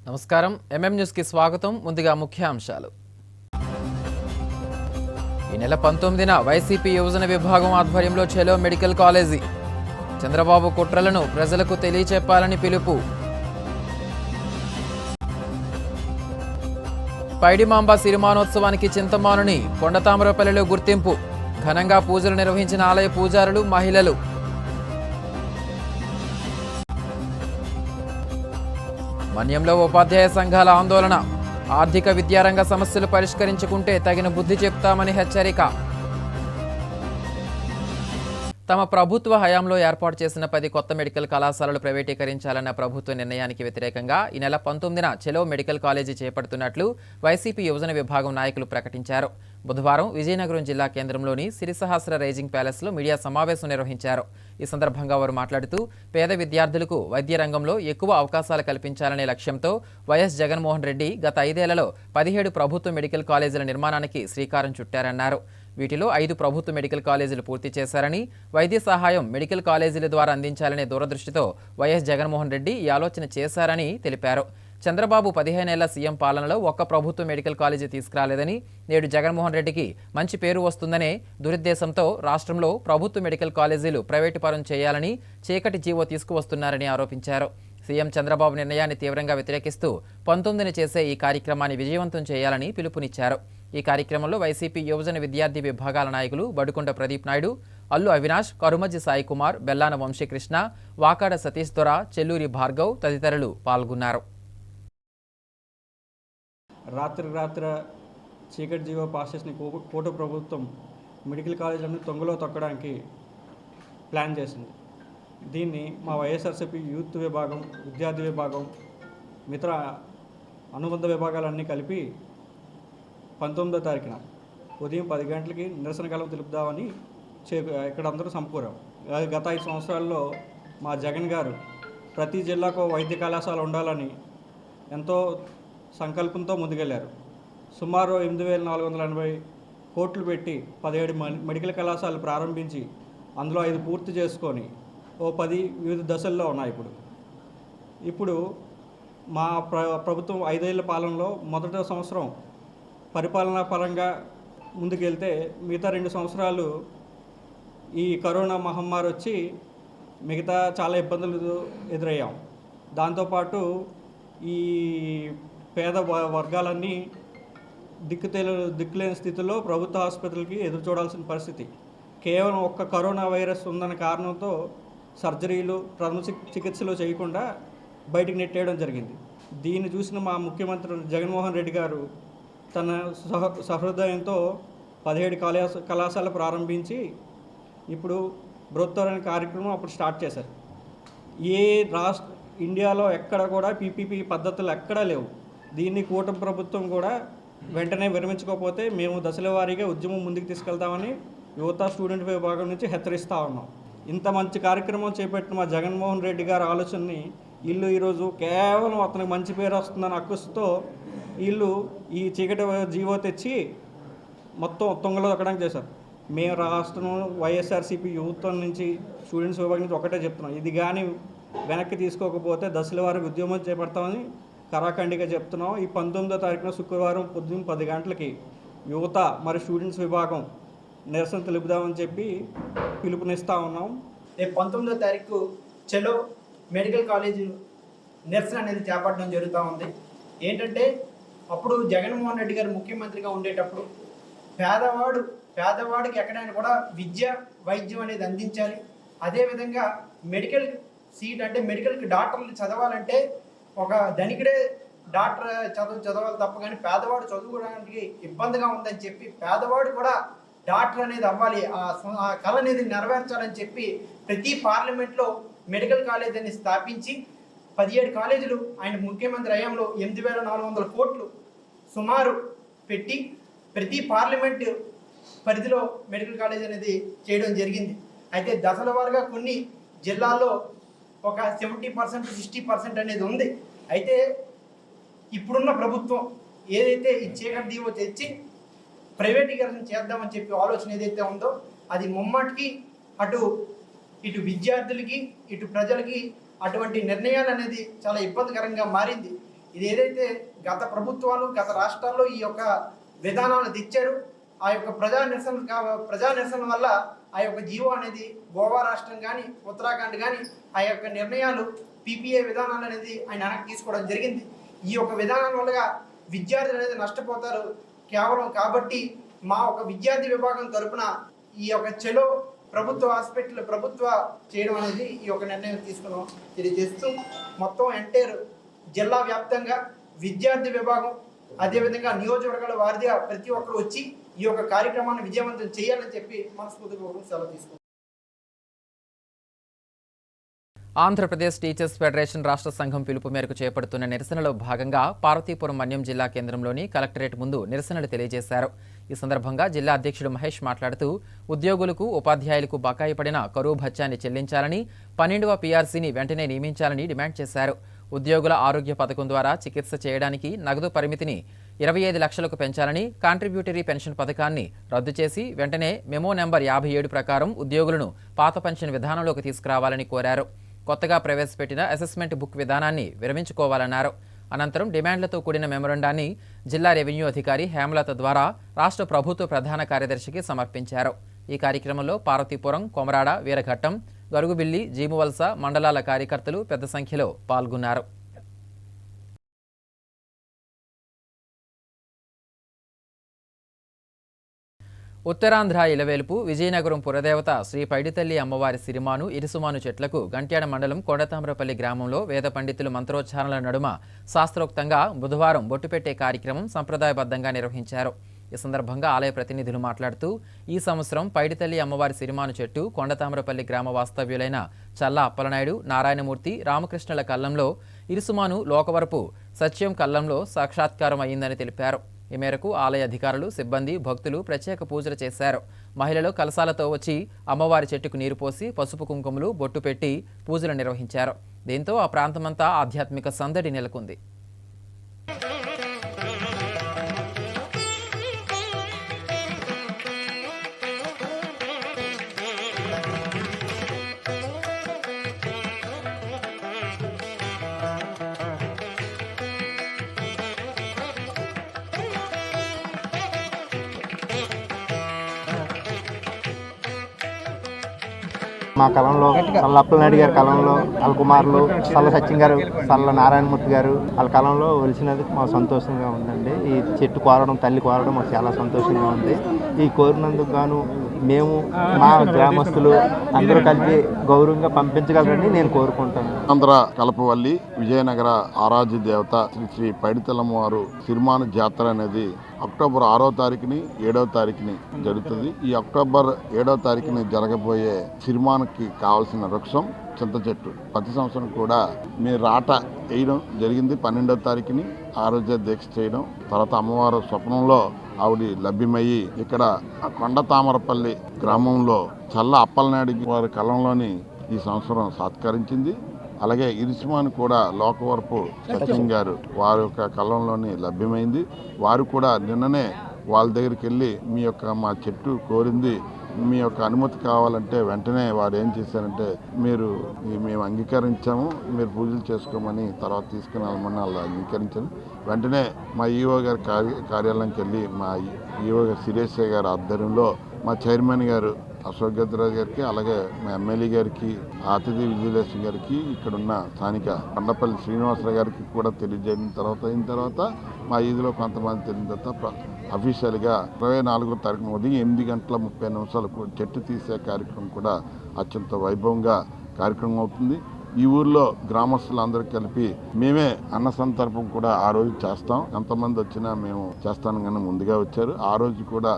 నమస్కారం. న్యూస్కి స్వాగతం. ముందుగా ముఖ్యాంశాలు. ఈ నెల 19న వైసీపీ యువజన విభాగం ఆధ్వర్యంలో చెలో మెడికల్ కాలేజీ. చంద్రబాబు కుట్రలను ప్రజలకు తెలియచెప్పాలని పిలుపు. పైడిమాంబ సిరిమానోత్సవానికి చింతమానుని కొండతామరపల్లిలో గుర్తింపు. ఘనంగా పూజలు నిర్వహించిన ఆలయ పూజారులు, మహిళలు. మన్యంలో ఉపాధ్యాయ సంఘాల ఆందోళన. ఆర్థిక విద్యారంగ సమస్యలు పరిష్కరించుకుంటే తగిన బుద్ధి చెప్తామని హెచ్చరిక. తమ ప్రభుత్వ హయాంలో ఏర్పాటు చేసిన 10 కొత్త మెడికల్ కళాశాలలు ప్రైవేటీకరించాలన్న ప్రభుత్వ నిర్ణయానికి వ్యతిరేకంగా ఈ నెల 19న చెలో మెడికల్ కాలేజీ చేపడుతున్నట్లు వైసీపీ యువజన విభాగం నాయకులు ప్రకటించారు. బుధవారం విజయనగరం జిల్లా కేంద్రంలోని సిరిసహస్ర రైజింగ్ ప్యాలెస్లో మీడియా సమావేశం నిర్వహించారు. ఈ సందర్భంగా వారు మాట్లాడుతూ పేద విద్యార్థులకు వైద్య రంగంలో ఎక్కువ అవకాశాలు కల్పించాలనే లక్ష్యంతో వైఎస్ జగన్మోహన్ రెడ్డి గత 5 ఏళ్లలో 17 ప్రభుత్వ మెడికల్ కాలేజీల నిర్మాణానికి శ్రీకారం చుట్టారన్నారు. వీటిలో 5 ప్రభుత్వ మెడికల్ కాలేజీలు పూర్తి చేశారని, వైద్య సహాయం మెడికల్ కాలేజీల ద్వారా అందించాలనే దూరదృష్టితో వైఎస్ జగన్మోహన్ రెడ్డి ఈ ఆలోచన చేశారని తెలిపారు. చంద్రబాబు 15 ఏళ్ల సీఎం పాలనలో ఒక్క ప్రభుత్వ మెడికల్ కాలేజీ తీసుకురాలేదని, నేడు జగన్మోహన్ రెడ్డికి మంచి పేరు వస్తుందనే దురుద్దేశంతో రాష్ట్రంలో ప్రభుత్వ మెడికల్ కాలేజీలు ప్రైవేటు పరం చేయాలని చీకటి జీవో తీసుకువస్తున్నారని ఆరోపించారు. సీఎం చంద్రబాబు నిర్ణయాన్ని తీవ్రంగా వ్యతిరేకిస్తూ 19న చేసే ఈ కార్యక్రమాన్ని విజయవంతం చేయాలని పిలుపునిచ్చారు. ఈ కార్యక్రమంలో వైసీపీ యువజన విద్యార్థి విభాగాల నాయకులు బడుకొండ ప్రదీప్ నాయుడు, అల్లు అవినాష్, కరుమజ్జి సాయి కుమార్, బెల్లాన వంశీకృష్ణ, వాకాడ సతీష్ దొర, చెల్లూరి భార్గవ్ తదితరులు పాల్గొన్నారు. రాత్రి చీకటి జీవో పాస్ చేసిన కోట ప్రభుత్వం మెడికల్ కాలేజీలను తొంగలో తొక్కడానికి ప్లాన్ చేసింది. దీన్ని మా వైఎస్ఆర్సీపీ యూత్ విభాగం, విద్యార్థి విభాగం, మిత్ర అనుబంధ విభాగాలన్నీ కలిపి 19వ తారీఖున ఉదయం 10 గంటలకి నిరసన కాలం తెలుపుదామని ఇక్కడ అందరూ సమకూరాం. గత 5 సంవత్సరాల్లో మా జగన్ గారు ప్రతి జిల్లాకు వైద్య కళాశాల ఉండాలని ఎంతో సంకల్పంతో ముందుకెళ్లారు. సుమారు 8,480 కోట్లు పెట్టి 17 మెడికల్ కళాశాలలు ప్రారంభించి అందులో 5 పూర్తి చేసుకొని 10 వివిధ దశల్లో ఉన్నాయి. ఇప్పుడు మా ప్రభుత్వం 5 ఏళ్ల పాలనలో మొదటి సంవత్సరం పరిపాలనా పరంగా ముందుకెళ్తే మిగతా 2 సంవత్సరాలు ఈ కరోనా మహమ్మారి వచ్చి మిగతా చాలా ఇబ్బందులు ఎదురయ్యాం. దాంతోపాటు ఈ పేద వర్గాలన్నీ దిక్కులేని స్థితిలో ప్రభుత్వ ఆసుపత్రులకి ఎదురు చూడాల్సిన పరిస్థితి. కేవలం ఒక్క కరోనా వైరస్ ఉందన్న కారణంతో సర్జరీలు, ప్రథమ చికిత్సలు చేయకుండా బయటికి నెట్టేయడం జరిగింది. దీన్ని చూసిన మా ముఖ్యమంత్రి జగన్మోహన్ రెడ్డి గారు తన సహృదయంతో 17 కళాశాలలు ప్రారంభించి ఇప్పుడు బృహత్తర కార్యక్రమం అప్పుడు స్టార్ట్ చేశారు. ఇండియాలో ఎక్కడ కూడా పీపీపీ పద్ధతులు ఎక్కడా లేవు. దీన్ని కూటమి ప్రభుత్వం కూడా వెంటనే విరమించుకోకపోతే మేము దశల వారీగా ఉద్యమం ముందుకు తీసుకెళ్తామని యువత, స్టూడెంట్ విభాగం నుంచి హెచ్చరిస్తూ ఉన్నాం. ఇంత మంచి కార్యక్రమం చేపట్టిన మా జగన్మోహన్ రెడ్డి గారి ఆలోచనని వీళ్ళు ఈరోజు కేవలం అతనికి మంచి పేరు వస్తుందని అక్కుస్తో వీళ్ళు ఈ చీకటి జీవో తెచ్చి మొత్తం తొంగలో దొక్కడానికి చేశారు. మేము రాష్ట్రం వైఎస్ఆర్సీపీ యూత్ నుంచి, స్టూడెంట్స్ విభాగం నుంచి ఒకటే చెప్తున్నాం, ఇది కానీ వెనక్కి తీసుకోకపోతే దశల వారికి ఉద్యమం చేపడతామని కరాఖండిగా చెప్తున్నాం. ఈ 19వ తారీఖున శుక్రవారం పొద్దున్న 10 గంటలకి యువత మరి స్టూడెంట్స్ విభాగం నిరసన తెలుపుదామని చెప్పి పిలుపునిస్తూ ఉన్నాం. రేపు 19వ తారీఖు చెలో మెడికల్ కాలేజీ నిరసన అనేది చేపట్టడం జరుగుతూ ఉంది. ఏంటంటే అప్పుడు జగన్మోహన్ రెడ్డి గారు ముఖ్యమంత్రిగా ఉండేటప్పుడు పేదవాడికి ఎక్కడైనా కూడా విద్య, వైద్యం అనేది అందించాలి. అదేవిధంగా మెడికల్ సీట్ అంటే మెడికల్కి డాక్టర్లు చదవాలంటే ఒక ధనికుడే డాక్టర్ చదవాలి తప్ప కానీ పేదవాడు చదువుకోవడానికి ఇబ్బందిగా ఉందని చెప్పి పేదవాడు కూడా డాక్టర్ అనేది అవ్వాలి, ఆ కళ అనేది నెరవేర్చాలని చెప్పి ప్రతి పార్లమెంట్లో మెడికల్ కాలేజ్ అని స్థాపించి 17 కాలేజీలు ఆయన ముఖ్యమంత్రి హయాంలో 8,400 కోట్లు సుమారు పెట్టి ప్రతి పార్లమెంటు పరిధిలో మెడికల్ కాలేజ్ అనేది చేయడం జరిగింది. అయితే దశల వారుగా కొన్ని జిల్లాల్లో ఒక 70%, 60% అనేది ఉంది. అయితే ఇప్పుడున్న ప్రభుత్వం ఏదైతే ఈ చీకటి దీవో తెచ్చి ప్రైవేటీకరణ చేద్దామని చెప్పి ఆలోచన ఏదైతే ఉందో అది ముమ్మాటికి ఇటు విద్యార్థులకి, ఇటు ప్రజలకి అటువంటి నిర్ణయాలు అనేది చాలా ఇబ్బందికరంగా మారింది. ఇది ఏదైతే గత ప్రభుత్వాలు గత రాష్ట్రాల్లో ఈ యొక్క విధానాలను తెచ్చారు, ఆ యొక్క ప్రజా నిరసన వల్ల ఆ యొక్క జీవో అనేది గోవా రాష్ట్రం కానీ ఉత్తరాఖండ్ కానీ ఆ యొక్క నిర్ణయాలు పీపీఏ విధానాలు అనేది ఆయన వెనక్కి తీసుకోవడం జరిగింది. ఈ యొక్క విధానం వల్ల విద్యార్థులు అనేది నష్టపోతారు కేవలం. కాబట్టి మా ఒక విద్యార్థి విభాగం తరపున ఈ యొక్క చెలో ప్రభుత్వ హాస్పిటల్ ప్రభుత్వ చేయడం అనేది ఈ యొక్క నిర్ణయం తీసుకున్నాం తెలియజేస్తూ, మొత్తం ఎంటైర్ జిల్లా వ్యాప్తంగా విద్యార్థి విభాగం అదేవిధంగా నియోజకవర్గాల వారిగా ప్రతి ఒక్కరు వచ్చి ఈ యొక్క కార్యక్రమాన్ని విజయవంతం చేయాలని చెప్పి మనస్ఫూర్తిగా సెలవు తీసుకుంటాం. ఆంధ్రప్రదేశ్ టీచర్స్ ఫెడరేషన్ రాష్ట్ర సంఘం పిలుపు మేరకు చేపడుతున్న నిరసనలో భాగంగా పార్వతీపురం మన్యం జిల్లా కేంద్రంలోని కలెక్టరేట్ ముందు నిరసనలు తెలియజేశారు. ఈ సందర్భంగా జిల్లా అధ్యక్షుడు మహేష్ మాట్లాడుతూ, ఉద్యోగులకు ఉపాధ్యాయులకు బకాయి పడిన కరువు భత్యాన్ని చెల్లించాలని, 12వ పీఆర్సీని వెంటనే నియమించాలని డిమాండ్ చేశారు. ఉద్యోగుల ఆరోగ్య పథకం ద్వారా చికిత్స చేయడానికి నగదు పరిమితిని 25 లక్షలకు పెంచాలని, కాంట్రిబ్యూటరీ పెన్షన్ పథకాన్ని రద్దు చేసి వెంటనే మెమో నెంబర్ 57 ప్రకారం ఉద్యోగులను పాత పెన్షన్ విధానంలోకి తీసుకురావాలని కోరారు. కొత్తగా ప్రవేశపెట్టిన అసెస్మెంట్ బుక్ విధానాన్ని విరమించుకోవాలన్నారు. అనంతరం డిమాండ్లతో కూడిన మెమొరండాన్ని జిల్లా రెవెన్యూ అధికారి హేమలత ద్వారా రాష్ట్ర ప్రభుత్వ ప్రధాన కార్యదర్శికి సమర్పించారు. ఈ కార్యక్రమంలో పార్వతీపురం, కొమరాడ, వీరఘట్టం, గరుగుబిల్లి, జీమువల్స మండలాల కార్యకర్తలు పెద్ద సంఖ్యలో పాల్గొన్నారు. ఉత్తరాంధ్ర ఇలవేలుపు విజయనగరం పురదేవత శ్రీ పైడితల్లి అమ్మవారి సిరిమాను ఇరుసుమాను చెట్లకు గంట్యాడ మండలం కొండతామ్రపల్లి గ్రామంలో వేద పండితులు మంత్రోచ్చారణల నడుమ శాస్త్రోక్తంగా బుధవారం బొట్టుపెట్టే కార్యక్రమం సంప్రదాయబద్ధంగా నిర్వహించారు. ఈ సందర్భంగా ఆలయ ప్రతినిధులు మాట్లాడుతూ, ఈ సంవత్సరం పైడితల్లి అమ్మవారి సిరిమాను చెట్టు కొండతామ్రపల్లి గ్రామ వాస్తవ్యులైన చల్లా అప్పలనాయుడు, నారాయణమూర్తి, రామకృష్ణుల కల్లంలో, ఇరుసుమాను లోకవరపు సత్యం కల్లంలో సాక్షాత్కారం అయ్యిందని తెలిపారు. ఈ మేరకు ఆలయ అధికారులు, సిబ్బంది, భక్తులు ప్రత్యేక పూజలు చేశారు. మహిళలు కలశాలతో వచ్చి అమ్మవారి చెట్టుకు నీరు పోసి పసుపు కుంకుమలు బొట్టు పెట్టి పూజలు నిర్వహించారు. దీంతో ఆ ప్రాంతమంతా ఆధ్యాత్మిక సందడి నెలకొంది. మా కలంలో సల్ల అప్పలనాయుడు గారి కలంలో వాళ్ళ కుమారులు సల్ల సత్యం గారు, సల్ల నారాయణమూర్తి గారు వాళ్ళ కలంలో వెలిసినది మాకు సంతోషంగా ఉందండి. ఈ చెట్టు కోరడం, తల్లి కోరడం మాకు చాలా సంతోషంగా ఉంది. ఈ కోరినందుకు గాను మేము మా గ్రామస్తులు అందరూ కలిపి గౌరవంగా పంపించగలరని నేను కోరుకుంటాను. ఆంధ్ర కలపవల్లి విజయనగర ఆరాధ్య దేవత శ్రీ శ్రీ పైడితల్లమ్మవారు సిరిమాను జాతర అనేది అక్టోబర్ 6వ తారీఖుని 7వ తారీఖుని జరుగుతుంది. ఈ అక్టోబర్ 7వ తారీఖుని జరగబోయే సిరిమానుకి కావాల్సిన వృక్షం చింత చెట్టు. ప్రతి సంవత్సరం కూడా మీరు రాట వేయడం జరిగింది. 12వ తారీఖుని ఆ రోజే దీక్ష చేయడం, తర్వాత అమ్మవారు స్వప్నంలో ఆవిడ లభ్యమయ్యి ఇక్కడ కొండ తామరపల్లి గ్రామంలో చల్ల అప్పలనాయుడు వారి కలంలోని ఈ సంవత్సరం సత్కరించింది. అలాగే ఇరుసుమాను కూడా లోకవరపు సత్యం గారు వారి యొక్క కలంలోని లభ్యమైంది. వారు కూడా నిన్ననే వాళ్ళ దగ్గరికి వెళ్ళి మా చెట్టు కోరింది, మీ యొక్క అనుమతి కావాలంటే వెంటనే వారు ఏం చేశారంటే, మేము అంగీకరించాము, మీరు పూజలు చేసుకోమని తర్వాత తీసుకుని వెళ్ళమని వాళ్ళు అంగీకరించారు. వెంటనే మా ఈఓ గారి కార్యాలయంకి వెళ్ళి మా ఈఓ గారు సురేష్ గారి ఆధ్వర్యంలో మా చైర్మన్ గారు అశోక్ గద్రాజ్ గారికి, అలాగే మా ఎమ్మెల్యే గారికి, అతిథి విజయలక్ష్మి గారికి, ఇక్కడున్న స్థానిక కొండపల్లి శ్రీనివాసరావు గారికి కూడా తెలియజేయడం అయిన తర్వాత మా ఈదిలో కొంతమంది తెలియని తర్వాత అఫీషియల్గా 24వ తారీఖున ఉదయం 8:30 చెట్టు తీసే కార్యక్రమం కూడా అత్యంత వైభవంగా కార్యక్రమం అవుతుంది. ఈ ఊర్లో గ్రామస్తులందరూ కలిపి మేమే అన్న సంతర్పం కూడా ఆ రోజు చేస్తాం. ఎంతమంది వచ్చినా మేము చేస్తాను కానీ ముందుగా వచ్చారు. ఆ రోజు కూడా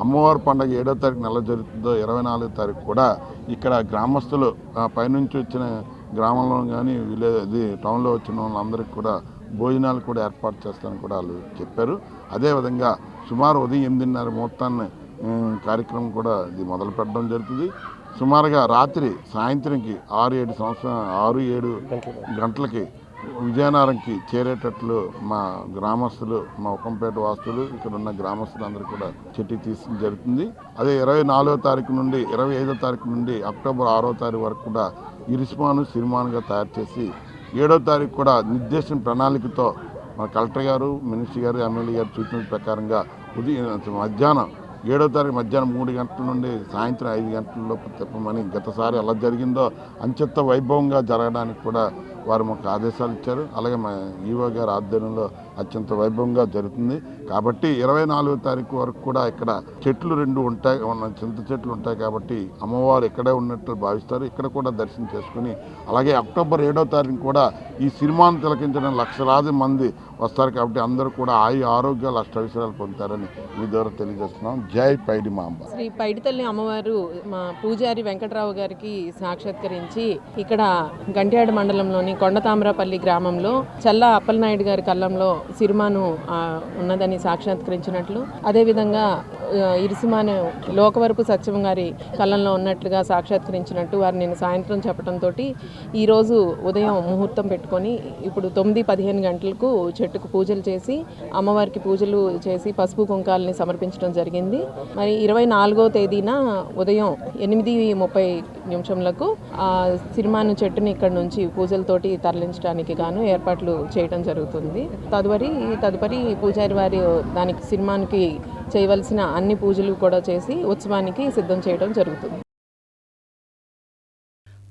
అమ్మవారి పండుగ 7వ తారీఖు నెల జరుగుతుందో 24వ తారీఖు కూడా ఇక్కడ గ్రామస్తులు పైనుంచి వచ్చిన గ్రామంలో కానీ టౌన్లో వచ్చిన వాళ్ళందరికీ కూడా భోజనాలు కూడా ఏర్పాటు చేస్తానని కూడా వాళ్ళు చెప్పారు. అదేవిధంగా సుమారు ఉదయం 8:30 ముహూర్తాన్ని కార్యక్రమం కూడా ఇది మొదలు పెట్టడం జరుగుతుంది. సుమారుగా సాయంత్రంకి 6-7 గంటలకి విజయనగరంకి చేరేటట్లు మా గ్రామస్తులు, మా ఉక్కంపేట వాస్తులు, ఇక్కడ ఉన్న గ్రామస్తులందరూ కూడా చెట్టు తీసి జరుగుతుంది. అదే 24వ తారీఖు నుండి 25వ తారీఖు నుండి అక్టోబర్ 6వ తారీఖు వరకు కూడా ఇరుసుమాను సిరిమానుగా తయారు చేసి 7వ తారీఖు కూడా నిర్దేశన ప్రణాళికతో మన కలెక్టర్ గారు, మినిస్టర్ గారు, ఎమ్మెల్యే గారు సూచనల ప్రకారంగా మధ్యాహ్నం 7వ తారీఖు మధ్యాహ్నం 3 గంటల నుండి సాయంత్రం 5 గంటల లోపు తిప్పమని గతసారి ఎలా జరిగిందో అంచెత్త వైభవంగా జరగడానికి కూడా వారు మాకు ఆదేశాలు ఇచ్చారు. అలాగే మా ఈవో గారి ఆధ్వర్యంలో అత్యంత వైభవంగా జరుగుతుంది. కాబట్టి 24వ తారీఖు వరకు కూడా ఇక్కడ చెట్లు 2 ఉంటాయి, చింత చెట్లు ఉంటాయి. కాబట్టి అమ్మవారు ఇక్కడే ఉన్నట్టు భావిస్తారు. ఇక్కడ కూడా దర్శనం చేసుకుని అలాగే అక్టోబర్ 7వ తారీఖు కూడా ఈ సినిమాను తిలకించడం లక్షలాది మంది వస్తారు. కాబట్టి అందరూ కూడా ఆరోగ్యాలు అష్టైశ్వర్యాలు పొందుతారని మీ ద్వారా తెలియజేస్తున్నాం. జై పైడి మాంబ. శ్రీ పైడితల్లి అమ్మవారు మా పూజారి వెంకటరావు గారికి సాక్షాత్కరించి ఇక్కడ గంట్యాడ మండలంలోని కొండతామ్రపల్లి గ్రామంలో చల్లా అప్పలనాయుడు గారి కళ్ళంలో సిరిమాను ఉన్నదని సాక్షాత్కరించినట్లు, అదేవిధంగా ఇరిసిమాను లోకవరపు సత్యం గారి కళ్ళంలో ఉన్నట్లుగా సాక్షాత్కరించినట్టు వారు నేను సాయంత్రం చెప్పడంతో ఈరోజు ఉదయం ముహూర్తం పెట్టుకొని ఇప్పుడు 9-15 గంటలకు చెట్టుకు పూజలు చేసి అమ్మవారికి పూజలు చేసి పసుపు కుంకాలని సమర్పించడం జరిగింది. మరి 24వ తేదీన ఉదయం 8:30 ఆ సిరిమాను చెట్టుని ఇక్కడ నుంచి పూజలతోటి తరలించడానికి గాను ఏర్పాట్లు చేయడం జరుగుతుంది. తదుపరి పూజారి వారి దానికి సిరిమానికి చేయవలసిన అన్ని పూజలు కూడా చేసి ఉత్సవానికి సిద్ధం చేయడం జరుగుతుంది.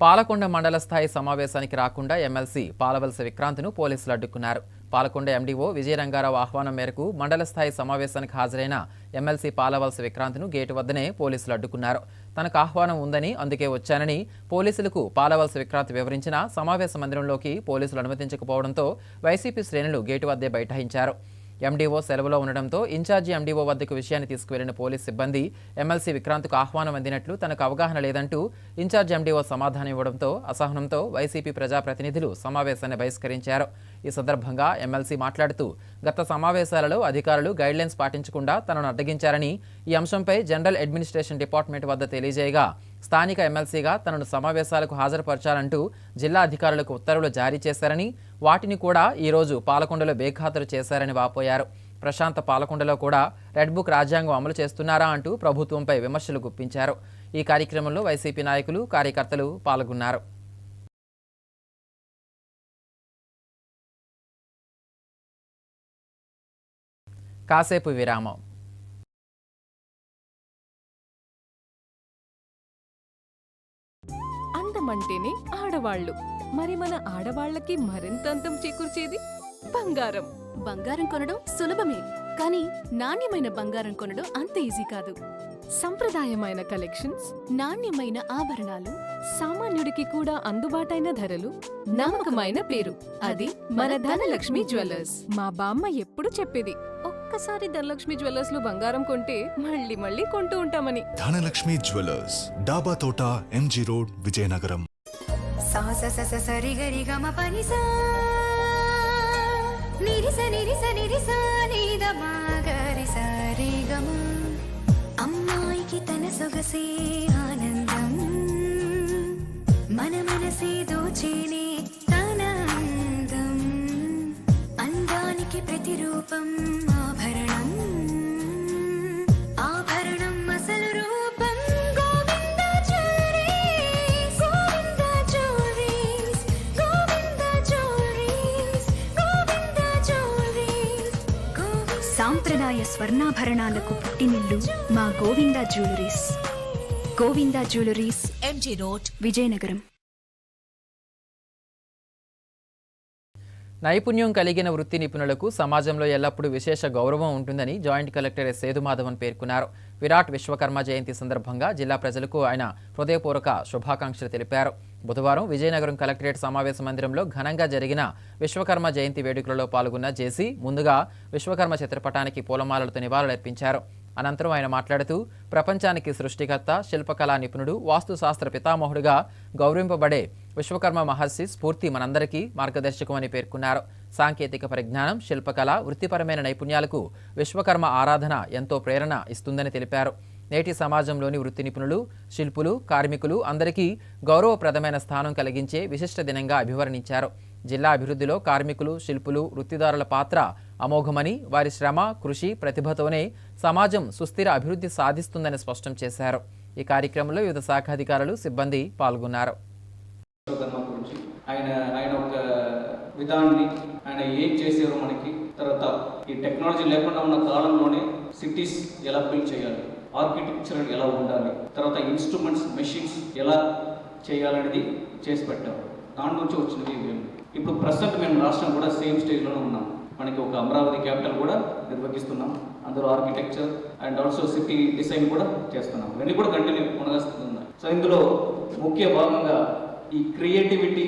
పాలకొండ మండల స్థాయి సమావేశానికి రాకుండా ఎమ్మెల్సీ పాలవలస విక్రాంత్ను పోలీసులు అడ్డుకున్నారు. పాలకొండ ఎండీఓ విజయరంగారావు ఆహ్వానం మేరకు మండల స్థాయి సమావేశానికి హాజరైన ఎమ్మెల్సీ పాలవలస విక్రాంత్ను గేటు వద్దనే పోలీసులు అడ్డుకున్నారు. తనకు ఆహ్వానం ఉందని అందుకే వచ్చానని పోలీసులకు పాలవలస విక్రాంత్ వివరించిన సమావేశ మందిరంలోకి పోలీసులు అనుమతించకపోవడంతో వైసీపీ శ్రేణులు గేటు వద్దే బైఠాయించారు. ఎండీఓ సెలవులో ఉండడంతో ఇన్ఛార్జి ఎండీఓ వద్దకు విషయాన్ని తీసుకువెళ్లిన పోలీస్ సిబ్బంది ఎమ్మెల్సీ విక్రాంత్కు ఆహ్వానం అందినట్లు తనకు అవగాహన లేదంటూ ఇన్ఛార్జి ఎండీఓ సమాధానం ఇవ్వడంతో అసహనంతో వైసీపీ ప్రజాప్రతినిధులు సమావేశాన్ని బహిష్కరించారు. ఈ సందర్భంగా ఎమ్మెల్సీ మాట్లాడుతూ గత సమావేశాలలో అధికారులు గైడ్లైన్స్ పాటించకుండా తనను అడ్డగించారని, ఈ అంశంపై జనరల్ అడ్మినిస్ట్రేషన్ డిపార్ట్మెంట్ వద్ద తెలియజేయగా స్థానిక ఎమ్మెల్సీగా తనను సమావేశాలకు హాజరుపరచాలంటూ జిల్లా అధికారులకు ఉత్తర్వులు జారీ చేశారని, వాటిని కూడా ఈరోజు పాలకొండలో బేఖాతరు చేశారని వాపోయారు. ప్రశాంత పాలకొండలో కూడా రెడ్ బుక్ రాజ్యాంగం అమలు చేస్తున్నారా అంటూ ప్రభుత్వంపై విమర్శలు గుప్పించారు. ఈ కార్యక్రమంలో వైసీపీ నాయకులు, కార్యకర్తలు పాల్గొన్నారు. కాసేపు విరామం. అందమంటేనే ఆడవాళ్ళు, మరి మన ఆడవాళ్ళకి మరింత అందం చేకూర్చేది బంగారం. బంగారం కొనడం సులభమే, కానీ నాణ్యమైన బంగారం కొనడం అంత ఈజీ కాదు. సంప్రదాయమైన కలెక్షన్స్, నాణ్యమైన ఆభరణాలు, సామాన్యుడికి కూడా అందుబాటైన ధరలు, నమ్మకమైన పేరు, అది మన ధనలక్ష్మి జ్యువెలర్స్. మా బామ్మ ఎప్పుడు చెప్పేది, ఒక్కసారి ధనలక్ష్మి జ్యువెలర్స్ లో బంగారం కొంటే మళ్ళీ మళ్ళీ కొంటూ ఉంటామని. ధనలక్ష్మి జ్యువెలర్స్, డాబా తోట, ఎంజీ రోడ్, విజయనగరం. అమ్మాయికి తన సొగసే ఆనందం, మన మనసే దోచేనే తన అందం, అందానికి ప్రతిరూపం ఆభరణం, ఆభరణం అసలు రూపం Govinda jewelleries, Govinda jewelleries, Govinda jewelleries, Govinda jewelleries. సాంప్రదాయ స్వర్ణాభరణాలకు పుట్టినిల్లు మా Govinda jewelleries. Govinda jewelleries, MG road, Vizianagaram. నైపుణ్యం కలిగిన వృత్తి నిపుణులకు సమాజంలో ఎల్లప్పుడూ విశేష గౌరవం ఉంటుందని జాయింట్ కలెక్టర్ ఎస్ సేదుమాధవన్ పేర్కొన్నారు. విరాట్ విశ్వకర్మ జయంతి సందర్భంగా జిల్లా ప్రజలకు ఆయన హృదయపూర్వక శుభాకాంక్షలు తెలిపారు. బుధవారం విజయనగరం కలెక్టరేట్ సమావేశ మందిరంలో ఘనంగా జరిగిన విశ్వకర్మ జయంతి వేడుకలలో పాల్గొన్న జేసీ ముందుగా విశ్వకర్మ చిత్రపటానికి పూలమాలలతో నివాళులర్పించారు. అనంతరం ఆయన మాట్లాడుతూ ప్రపంచానికి సృష్టికర్త, శిల్పకళా నిపుణుడు, వాస్తుశాస్త్ర పితామహుడుగా గౌరవింపబడే విశ్వకర్మ మహర్షి స్ఫూర్తి మనందరికీ మార్గదర్శకమని పేర్కొన్నారు. సాంకేతిక పరిజ్ఞానం, శిల్పకళ, వృత్తిపరమైన నైపుణ్యాలకు విశ్వకర్మ ఆరాధన ఎంతో ప్రేరణ ఇస్తుందని తెలిపారు. నేటి సమాజంలోని వృత్తి నిపుణులు, శిల్పులు, కార్మికులు అందరికీ గౌరవప్రదమైన స్థానం కలిగించే విశిష్ట దినంగా అభివర్ణించారు. జిల్లా అభివృద్ధిలో కార్మికులు, శిల్పులు, వృత్తిదారుల పాత్ర అమోఘమని, వారి శ్రమ, కృషి, ప్రతిభతోనే సమాజం సుస్థిర అభివృద్ధి సాధిస్తుందని స్పష్టం చేశారు. ఈ కార్యక్రమంలో వివిధ శాఖాధికారులు, సిబ్బంది పాల్గొన్నారు. ఆయన ఒక విధానాన్ని ఆయన ఏం చేశారో మనకి, తర్వాత ఈ టెక్నాలజీ లేకుండా ఉన్న కాలంలోనే సిటీస్ ఎలా బిల్డ్ చేయాలి, ఆర్కిటెక్చర్ ఎలా ఉండాలి, తర్వాత ఇన్స్ట్రుమెంట్స్ మెషిన్స్ ఎలా చేయాలనేది చేసి పెట్టారు. దాని నుంచి వచ్చినవి ఇప్పుడు ప్రస్తుతం మేము రాష్ట్రం కూడా సేమ్ స్టేజ్లోనే ఉన్నాం. మనకి ఒక అమరావతి క్యాపిటల్ కూడా నిర్వహిస్తున్నాం, అందులో architecture and also city design కూడా చేస్తున్నాం. ఇవన్నీ కూడా కంటిన్యూ కొనసాగుతున్నాయి. సో ఇందులో ముఖ్య భాగంగా ఈ creativity,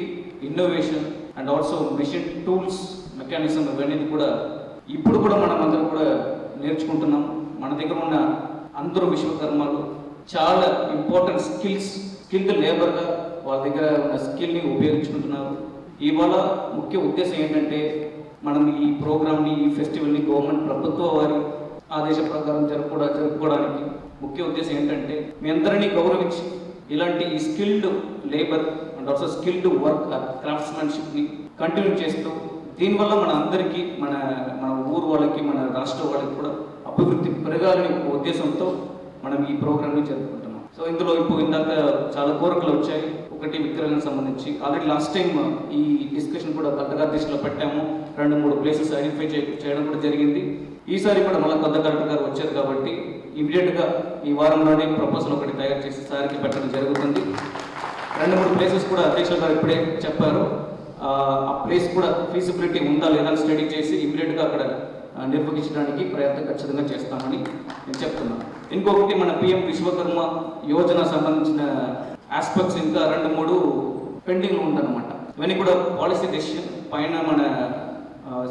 innovation and also machine tools, mechanism ఇవన్నీ కూడా ఇప్పుడు కూడా మనం అందరం కూడా నేర్చుకుంటున్నాం. మన దగ్గర ఉన్న అందరూ విశ్వకర్మలు చాలా ఇంపార్టెంట్ స్కిల్డ్ లేబర్గా వాళ్ళ దగ్గర ఉన్న స్కిల్ని ఉపయోగించుకుంటున్నారు. ఇవాళ ముఖ్య ఉద్దేశం ఏంటంటే మనం ఈ ప్రోగ్రామ్ని, ఈ ఫెస్టివల్ని గవర్నమెంట్ ప్రభుత్వ వారి ఆదేశ ప్రకారం జరుపుకోవడానికి ముఖ్య ఉద్దేశం ఏంటంటే మీ అందరినీ గౌరవించి ఇలాంటి ఈ skilled labour and also skilled work క్రాఫ్ట్స్మెన్షిప్ని కంటిన్యూ చేస్తూ దీనివల్ల మన అందరికీ మన ఊరు వాళ్ళకి, మన రాష్ట్ర వాళ్ళకి కూడా అభివృద్ధి పెరగాలని ఒక ఉద్దేశంతో మనం ఈ ప్రోగ్రామ్ని జరుపుకుంటున్నాం. సో ఇందులో ఇప్పుడు ఇందాక చాలా కోరికలు వచ్చాయి. ఒకటి విగ్రహానికి సంబంధించి ఆల్రెడీ లాస్ట్ టైం ఈ డిస్కషన్ కూడా కొత్తగా దృష్టిలో పెట్టాము. 2-3 ప్లేసెస్ ఐడెంటిఫై చేయడం కూడా జరిగింది. ఈసారి కూడా మళ్ళీ కొత్త కలెక్టర్ గారు వచ్చారు కాబట్టి ఇమీడియట్గా ఈ వారంలోనే ప్రపోజల్ ఒకటి తయారు చేసి సార్కి పెట్టడం జరుగుతుంది. 2-3 ప్లేసెస్ కూడా అధ్యక్షులు గారు ఇప్పుడే చెప్పారు. ఆ ప్లేస్ కూడా ఫీజిబిలిటీ ఉందా లేదా స్టడీ చేసి ఇమీడియట్గా అక్కడ నిర్వహించడానికి ప్రయత్నం ఖచ్చితంగా చేస్తామని నేను చెప్తున్నాను. ఇంకొకటి మన పిఎం విశ్వకర్మ యోజన సంబంధించిన ఆస్పెక్ట్స్ ఇంకా 2-3 పెండింగ్లో ఉందన్నమాట. ఇవన్నీ కూడా పాలసీ డెసిషన్ పైన మన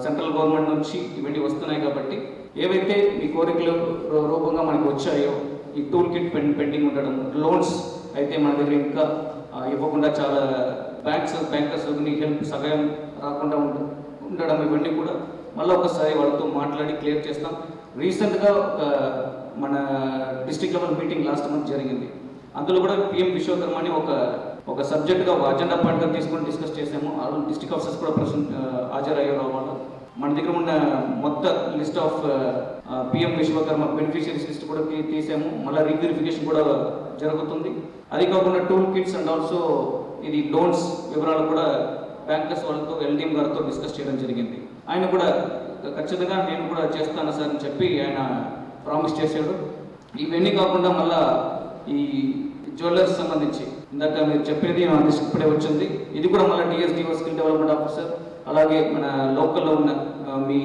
సెంట్రల్ గవర్నమెంట్ నుంచి ఇవన్నీ వస్తున్నాయి కాబట్టి ఏవైతే ఈ కోరికల రూపంగా మనకు వచ్చాయో ఈ టూల్ కిట్ పెండింగ్ ఉండడం, లోన్స్ అయితే మన దగ్గర ఇంకా ఇవ్వకుండా చాలా బ్యాంకర్స్ హెల్ప్ సహాయం రాకుండా ఉండడం, ఇవన్నీ కూడా మళ్ళీ ఒకసారి వాళ్ళతో మాట్లాడి క్లియర్ చేస్తాం. రీసెంట్గా మన district level meeting last month జరిగింది. అందులో కూడా పిఎం విశ్వకర్మ అని ఒక సబ్జెక్ట్గా ఒక అజెండా పాయింట్గా తీసుకొని డిస్కస్ చేసాము. ఆ డిస్ట్రిక్ట్ ఆఫీసర్స్ కూడా హాజరయ్యారు. వాళ్ళు మన దగ్గర ఉన్న మొత్తం list of PM Vishwakarma beneficiaries list కూడా తీసాము. మళ్ళీ రీవెరిఫికేషన్ కూడా జరుగుతుంది. అది కాకుండా టూల్ కిట్స్ అండ్ ఆల్సో ఇది లోన్స్ వివరాలు కూడా బ్యాంకర్స్ వాళ్ళతో ఎల్డీఎం గారితో డిస్కస్ చేయడం జరిగింది. ఆయన కూడా ఖచ్చితంగా నేను కూడా చేస్తాను సార్ అని చెప్పి ఆయన ప్రామిస్ చేశాడు. ఇవన్నీ కాకుండా మళ్ళీ ఈ జ్యువెలర్స్ సంబంధించి ఇందాక మీరు చెప్పేది మన దృష్టికి ఇప్పుడే వచ్చింది. ఇది కూడా మళ్ళీ టీఎస్డీఓ స్కిల్ డెవలప్మెంట్ ఆఫీసర్ అలాగే మన లోకల్లో ఉన్న మీ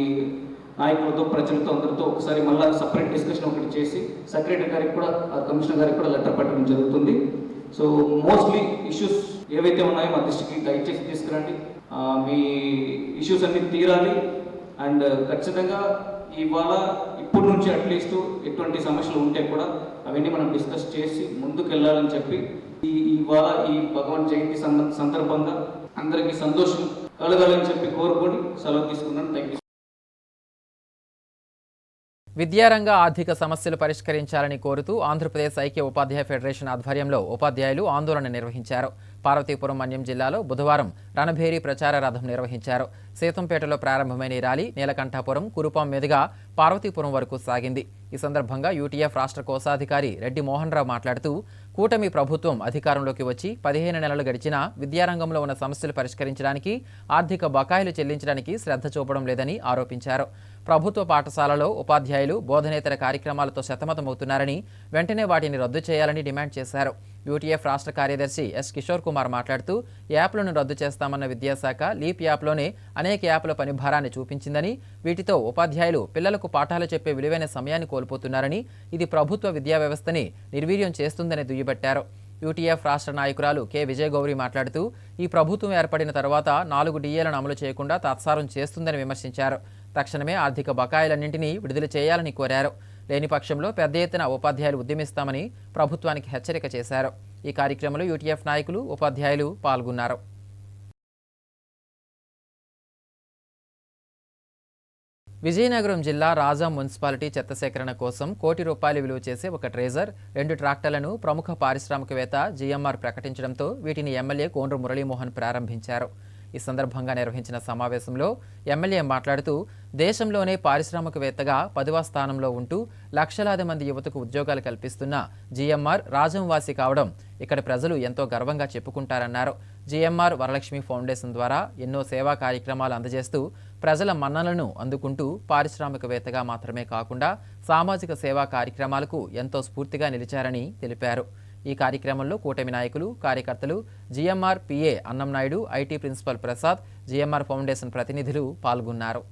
నాయకులతో, ప్రజలతో అందరితో ఒకసారి మళ్ళీ సపరేట్ డిస్కషన్ ఒకటి చేసి సెక్రటరీ గారికి కూడా, కమిషనర్ గారికి కూడా లెటర్ పెట్టడం జరుగుతుంది. సో మోస్ట్లీ ఇష్యూస్ ఏవైతే ఉన్నాయో మా దృష్టికి దయచేసి తీసుకురండి. మీ ఇష్యూస్ అన్ని తీరాలి. అండ్ ఖచ్చితంగా ఇవాళ ఇప్పటి నుంచి అట్లీస్ట్ ఎటువంటి సమస్యలు ఉంటే కూడా అవన్నీ మనం డిస్కస్ చేసి ముందుకు వెళ్ళాలని చెప్పి ఇవాళ ఈ భగవాన్ జయంతి సందర్భంగా అందరికీ సంతోషం కలగాలని చెప్పి కోరుకొని సెలవు తీసుకున్నాను. Thank you. విద్యారంగ ఆర్థిక సమస్యలు పరిష్కరించాలని కోరుతూ ఆంధ్రప్రదేశ్ ఐక్య ఉపాధ్యాయ ఫెడరేషన్ ఆధ్వర్యంలో ఉపాధ్యాయులు ఆందోళన నిర్వహించారు. పార్వతీపురం మన్యం జిల్లాలో బుధవారం రణభేరి ప్రచార రథం నిర్వహించారు. సీతంపేటలో ప్రారంభమైన ఈ ర్యాలీ నీలకంఠాపురం, కురుపాం మీదుగా పార్వతీపురం వరకు సాగింది. ఈ సందర్భంగా యూటీఎఫ్ రాష్ట్ర కోశాధికారి రెడ్డి మోహన్ రావు మాట్లాడుతూ కూటమి ప్రభుత్వం అధికారంలోకి వచ్చి 15 నెలలు గడిచినా విద్యారంగంలో ఉన్న సమస్యలు పరిష్కరించడానికి, ఆర్థిక బకాయిలు చెల్లించడానికి శ్రద్ధ చూపడం లేదని ఆరోపించారు. ప్రభుత్వ పాఠశాలలో ఉపాధ్యాయులు బోధనేతర కార్యక్రమాలతో సతమతమవుతున్నారని, వెంటనే వాటిని రద్దు చేయాలని డిమాండ్ చేశారు. యూటీఎఫ్ రాష్ట్ర కార్యదర్శి ఎస్ కిషోర్ కుమార్ మాట్లాడుతూ యాప్లను రద్దు చేస్తామన్న విద్యాశాఖ లీప్ యాప్లోనే అనేక యాప్ల పని భారాన్ని చూపించిందని, వీటితో ఉపాధ్యాయులు పిల్లలకు పాఠాలు చెప్పే విలువైన సమయాన్ని కోల్పోతున్నారని, ఇది ప్రభుత్వ విద్యా వ్యవస్థని నిర్వీర్యం చేస్తుందని దుయ్యబట్టారు. యూటీఎఫ్ రాష్ట్ర నాయకురాలు కె విజయగౌరి మాట్లాడుతూ ఈ ప్రభుత్వం ఏర్పడిన తర్వాత 4 డిఏలను అమలు చేయకుండా తాత్సారం చేస్తుందని విమర్శించారు. తక్షణమే ఆర్థిక బకాయిలన్నింటినీ విడుదల చేయాలని కోరారు. లేని పక్షంలో పెద్ద ఎత్తున ఉపాధ్యాయులు ఉద్యమిస్తామని ప్రభుత్వానికి హెచ్చరిక చేశారు. ఈ కార్యక్రమంలో యూటీఎఫ్ నాయకులు, ఉపాధ్యాయులు పాల్గొన్నారు. విజయనగరం జిల్లా రాజా మున్సిపాలిటీ చెత్త సేకరణ కోసం ₹1 కోటి విలువ చేసే ఒక ట్రేజర్, 2 ట్రాక్టర్లను ప్రముఖ పారిశ్రామికవేత్త జీఎంఆర్ ప్రకటించడంతో వీటిని ఎమ్మెల్యే కోండ్రు మురళీమోహన్ ప్రారంభించారు. ఈ సందర్భంగా నిర్వహించిన సమావేశంలో ఎమ్మెల్యే మాట్లాడుతూ దేశంలోనే పారిశ్రామికవేత్తగా 10వ స్థానంలో ఉంటూ లక్షలాది మంది యువతకు ఉద్యోగాలు కల్పిస్తున్న జీఎంఆర్ రాజంవాసి కావడం ఇక్కడి ప్రజలు ఎంతో గర్వంగా చెప్పుకుంటారన్నారు. జిఎంఆర్ వరలక్ష్మి ఫౌండేషన్ ద్వారా ఎన్నో సేవా కార్యక్రమాలు అందజేస్తూ ప్రజల మన్ననలను అందుకుంటూ పారిశ్రామికవేత్తగా మాత్రమే కాకుండా సామాజిక సేవా కార్యక్రమాలకు ఎంతో స్ఫూర్తిగా నిలిచారని తెలిపారు. ఈ కార్యక్రమంలో కూటమి నాయకులు, కార్యకర్తలు, GMR PA Annamnaidu, IT principal Prasad, GMR foundation ప్రతినిధులు పాల్గొన్నారు.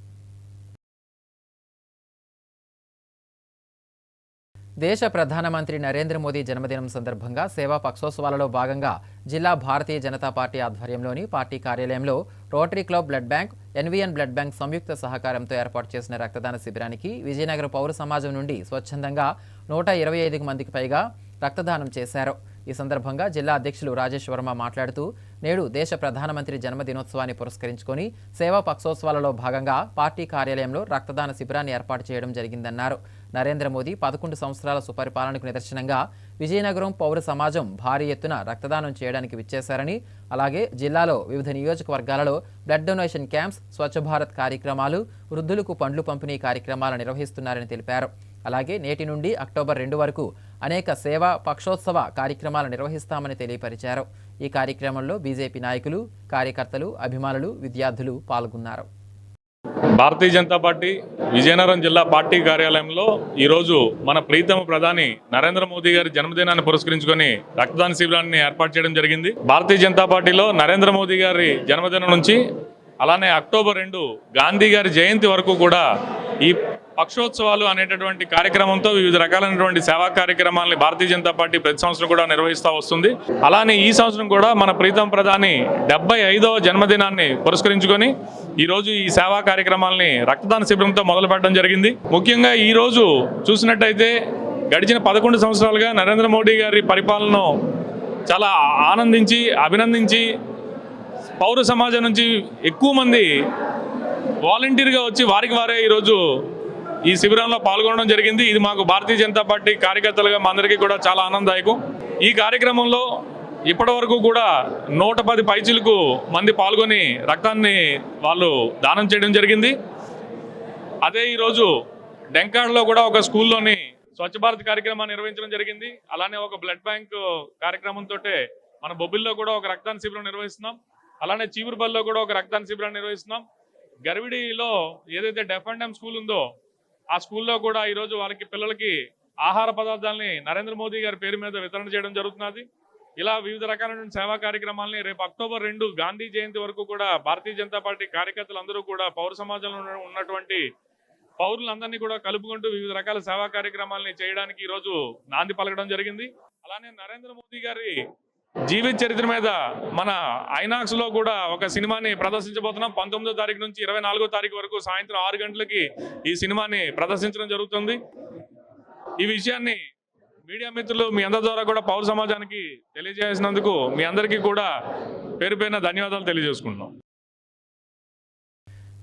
దేశ ప్రధానమంత్రి నరేంద్ర మోదీ జన్మదినం సందర్భంగా సేవా పక్షోత్సవాలలో భాగంగా జిల్లా భారతీయ జనతా పార్టీ ఆధ్వర్యంలోని పార్టీ కార్యాలయంలో rotary club blood bank, NVN blood bank సంయుక్త సహకారంతో ఏర్పాటు చేసిన రక్తదాన శిబిరానికి విజయనగరం పౌర సమాజం నుండి స్వచ్ఛందంగా 125 మందికి పైగా రక్తదానం చేశారు. ఈ సందర్భంగా జిల్లా అధ్యక్షులు రాజేష్ వర్మ మాట్లాడుతూ, నేడు దేశ ప్రధానమంత్రి జన్మదినోత్సవాన్ని పురస్కరించుకొని సేవా పక్షోత్సవాలలో భాగంగా పార్టీ కార్యాలయంలో రక్తదాన శిబిరాన్ని ఏర్పాటు చేయడం జరిగిందన్నారు. నరేంద్ర మోదీ 11 సంవత్సరాల సుపరిపాలనకు నిదర్శనంగా విజయనగరం పౌర సమాజం భారీ ఎత్తున రక్తదానం చేయడానికి విచ్చేశారని, అలాగే జిల్లాలో వివిధ నియోజకవర్గాలలో blood donation camps, Swachh Bharat కార్యక్రమాలు, వృద్ధులకు పండ్లు పంపిణీ కార్యక్రమాలు నిర్వహిస్తున్నారని తెలిపారు. అలాగే నేటి నుండి అక్టోబర్ 2 వరకు అనేక సేవా పక్షోత్సవ కార్యక్రమాలు నిర్వహిస్తామని తెలియపరిచారు. ఈ కార్యక్రమంలో బీజేపీ నాయకులు, కార్యకర్తలు, అభిమానులు, విద్యార్థులు పాల్గొన్నారు. భారతీయ జనతా పార్టీ విజయనగరం జిల్లా పార్టీ కార్యాలయంలో ఈరోజు మన ప్రీతమ ప్రధాని నరేంద్ర మోదీ గారి జన్మదినాన్ని పురస్కరించుకొని రక్తదాన శిబిరాన్ని ఏర్పాటు చేయడం జరిగింది. భారతీయ జనతా పార్టీలో నరేంద్ర మోదీ గారి జన్మదినం నుంచి అలానే అక్టోబర్ 2 గాంధీ గారి జయంతి వరకు కూడా ఈ పక్షోత్సవాలు అనేటటువంటి కార్యక్రమంతో వివిధ రకాలైనటువంటి సేవా కార్యక్రమాలని భారతీయ జనతా పార్టీ ప్రతి సంవత్సరం కూడా నిర్వహిస్తూ వస్తుంది. అలానే ఈ సంవత్సరం కూడా మన ప్రీతం ప్రధాని 75వ జన్మదినాన్ని పురస్కరించుకొని ఈరోజు ఈ సేవా కార్యక్రమాలని రక్తదాన శిబిరంతో మొదలు పెట్టడం జరిగింది. ముఖ్యంగా ఈరోజు చూసినట్టయితే గడిచిన 11 సంవత్సరాలుగా నరేంద్ర మోడీ గారి పరిపాలనను చాలా ఆనందించి, అభినందించి పౌర సమాజం నుంచి ఎక్కువ మంది వాలంటీర్గా వచ్చి వారికి వారే ఈరోజు ఈ శిబిరంలో పాల్గొనడం జరిగింది. ఇది మాకు భారతీయ జనతా పార్టీ కార్యకర్తలుగా మా అందరికీ కూడా చాలా ఆనందదాయకం. ఈ కార్యక్రమంలో ఇప్పటి వరకు కూడా 110 పైచిలకు మంది పాల్గొని రక్తాన్ని వాళ్ళు దానం చేయడం జరిగింది. అదే ఈరోజు డెంకాడ్లో కూడా ఒక స్కూల్లోని స్వచ్ఛ భారత్ కార్యక్రమాన్ని నిర్వహించడం జరిగింది. అలానే ఒక బ్లడ్ బ్యాంక్ కార్యక్రమంతో మన బొబ్బిల్లో కూడా ఒక రక్తదాన శిబిరం నిర్వహిస్తున్నాం. అలానే చీపురుపల్లిలో కూడా ఒక రక్తదాన శిబిరాన్ని నిర్వహిస్తున్నాం. గర్విడిలో ఏదైతే డెఫ్ అండ్ డెమ్ స్కూల్ ఉందో ఆ స్కూల్లో కూడా ఈరోజు వాళ్ళకి పిల్లలకి ఆహార పదార్థాలని నరేంద్ర మోదీ గారి పేరు మీద వితరణ చేయడం జరుగుతున్నది. ఇలా వివిధ రకాలైన సేవా కార్యక్రమాలని రేపు అక్టోబర్ 2 గాంధీ జయంతి వరకు కూడా భారతీయ జనతా పార్టీ కార్యకర్తలందరూ కూడా పౌర సమాజంలో ఉన్నటువంటి పౌరులందరినీ కూడా కలుపుకుంటూ వివిధ రకాల సేవా కార్యక్రమాలని చేయడానికి ఈరోజు నాంది పలకడం జరిగింది. అలానే నరేంద్ర మోదీ గారి జీవిత చరిత్ర మీద మన ఐనాక్స్ లో కూడా ఒక సినిమాని ప్రదర్శించబోతున్నాం. 19వ తారీఖు నుంచి 24వ తారీఖు వరకు సాయంత్రం 6 గంటలకి ఈ సినిమాని ప్రదర్శించడం జరుగుతుంది. ఈ విషయాన్ని మీడియా మిత్రులు మీ అందరి ద్వారా కూడా పౌర సమాజానికి తెలియజేసినందుకు మీ అందరికీ కూడా పేరు పేరున ధన్యవాదాలు తెలియజేసుకుంటున్నాం.